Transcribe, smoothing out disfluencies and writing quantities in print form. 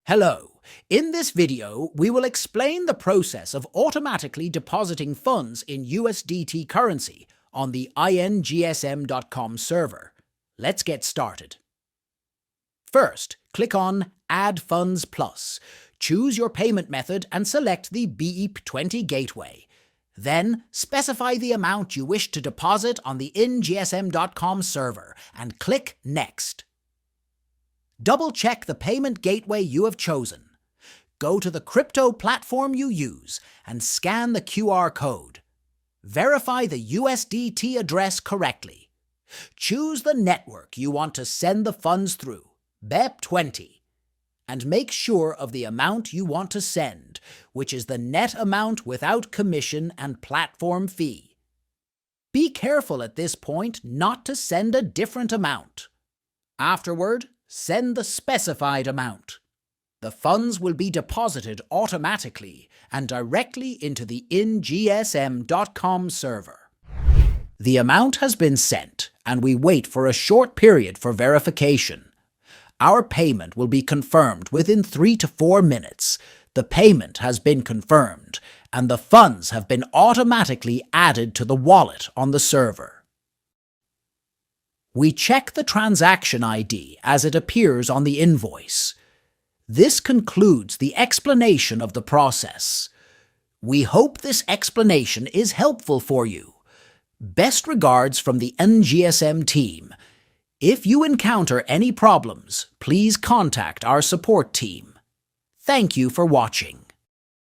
Hello. In this video, we will explain the process of automatically depositing funds in USDT currency on the INGSM.com server. Let's get started. First, click on Add Funds Plus. Choose your payment method and select the BEP20 gateway. Then, specify the amount you wish to deposit on the INGSM.com server and click Next. Double-check the payment gateway you have chosen. Go to the crypto platform you use and scan the QR code. Verify the USDT address correctly. Choose the network you want to send the funds through, BEP20, and make sure of the amount you want to send, which is the net amount without commission and platform fee. Be careful at this point not to send a different amount. Afterward, send the specified amount. The funds will be deposited automatically and directly into the INGSM.com server. The amount has been sent, and we wait for a short period for verification. Our payment will be confirmed within 3 to 4 minutes. The payment has been confirmed, and the funds have been automatically added to the wallet on the server. We check the transaction ID as it appears on the invoice. This concludes the explanation of the process. We hope this explanation is helpful for you. Best regards from the İNGSM team. If you encounter any problems, please contact our support team. Thank you for watching.